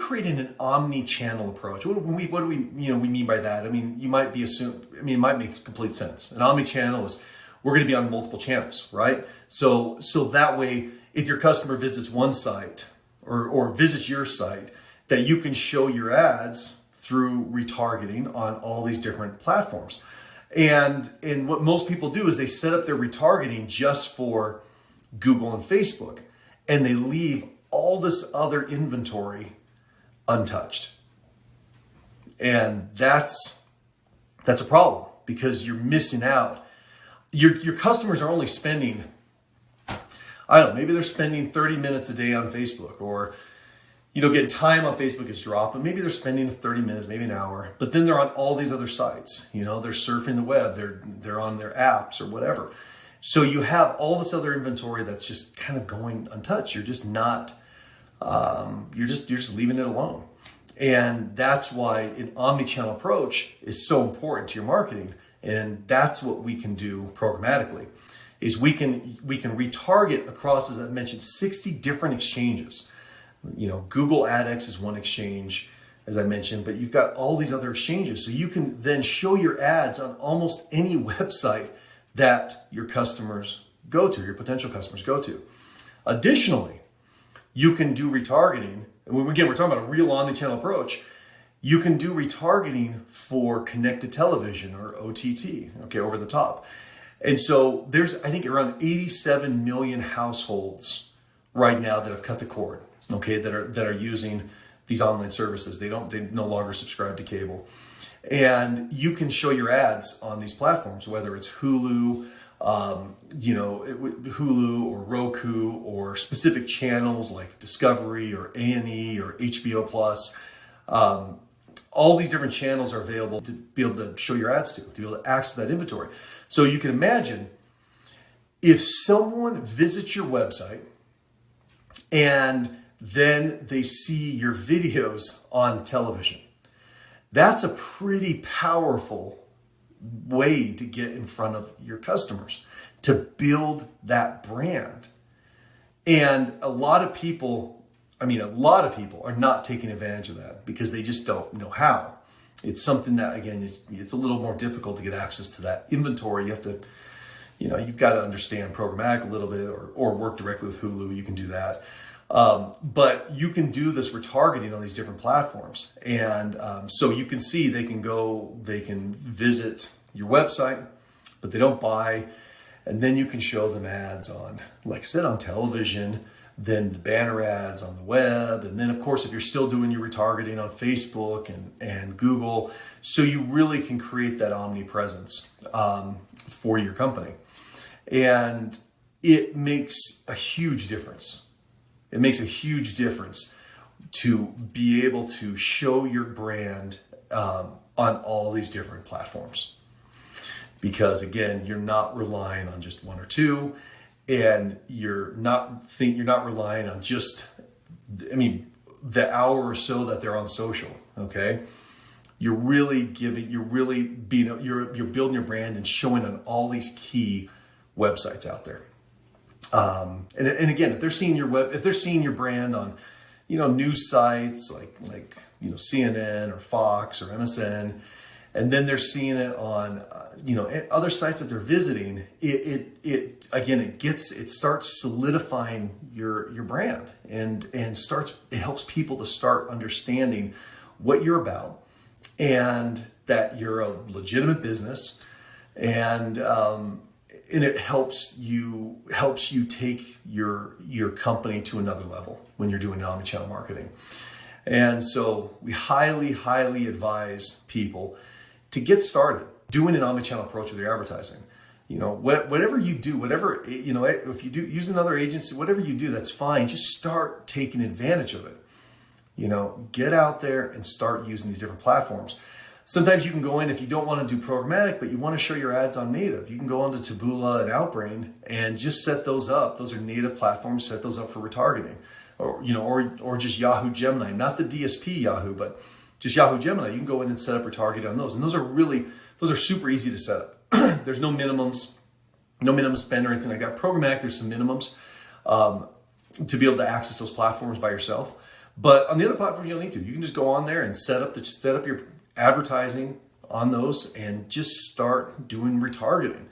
creating an omni-channel approach. What do we we mean by that? I mean, you might be it might make complete sense. An omni-channel is we're going to be on multiple channels, right? So that way, if your customer visits one site or visits your site, that you can show your ads through retargeting on all these different platforms. And what most people do is they set up their retargeting just for Google and Facebook, and they leave all this other inventory untouched. And that's a problem because you're missing out. Your customers are only spending, I don't know, maybe they're spending 30 minutes a day on Facebook, or getting time on Facebook is dropping. Maybe they're spending 30 minutes, maybe an hour, but then they're on all these other sites. They're surfing the web, they're on their apps or whatever. So you have all this other inventory that's just kind of going untouched. You're just not, you're just leaving it alone. And that's why an omni-channel approach is so important to your marketing. And that's what we can do programmatically, is we can retarget across, as I mentioned, 60 different exchanges. Google AdX is one exchange, as I mentioned, but you've got all these other exchanges. So you can then show your ads on almost any website that your customers go to, your potential customers go to. Additionally, you can do retargeting. And again, we're talking about a real omnichannel approach. You can do retargeting for connected television or OTT, over the top. And so there's, I think, around 87 million households right now that have cut the cord, that are using these online services. They no longer subscribe to cable. And you can show your ads on these platforms, whether it's Hulu, Hulu or Roku, or specific channels like Discovery or A&E or HBO Plus. All these different channels are available to be able to show your ads to be able to access that inventory. So you can imagine if someone visits your website and then they see your videos on television, that's a pretty powerful way to get in front of your customers, to build that brand. And a lot of people are not taking advantage of that because they just don't know how. It's something that, again, it's a little more difficult to get access to that inventory. You have to, you've got to understand programmatic a little bit, or work directly with Hulu. You can do that. But you can do this retargeting on these different platforms. And so you can see they can visit your website, but they don't buy. And then you can show them ads on, like I said, on television, then the banner ads on the web. And then, of course, if you're still doing your retargeting on Facebook and Google, so you really can create that omnipresence for your company. And it makes a huge difference. It makes a huge difference to be able to show your brand on all these different platforms. Because again, you're not relying on just one or two, and you're not relying on just, the hour or so that they're on social. You're building your brand and showing on all these key websites out there. And again, if they're seeing your brand on, news sites like CNN or Fox or MSN, and then they're seeing it on, other sites that they're visiting, it starts solidifying your brand and it helps people to start understanding what you're about, and that you're a legitimate business, and it helps you take your company to another level when you're doing omnichannel marketing. And so we highly, highly advise people to get started doing an omnichannel approach with your advertising. Whatever you do, if you do use another agency, whatever you do, that's fine. Just start taking advantage of it. Get out there and start using these different platforms. Sometimes you can go in, if you don't want to do programmatic, but you want to show your ads on native, you can go onto Taboola and Outbrain and just set those up. Those are native platforms. Set those up for retargeting, or just Yahoo Gemini, not the DSP Yahoo, but just Yahoo Gemini. You can go in and set up retargeting on those, and those are super easy to set up. There's no minimums, no minimum spend or anything like that. Programmatic, there's some minimums to be able to access those platforms by yourself. But on the other platforms, you don't need to. You can just go on there and set up your advertising on those and just start doing retargeting.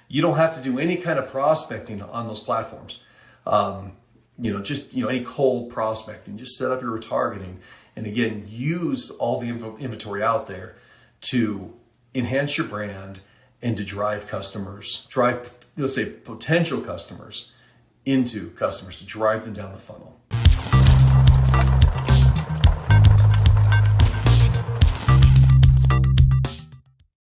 You don't have to do any kind of prospecting on those platforms. Any cold prospecting. Just set up your retargeting, and again, use all the inventory out there to enhance your brand and to drive potential customers into customers, to drive them down the funnel.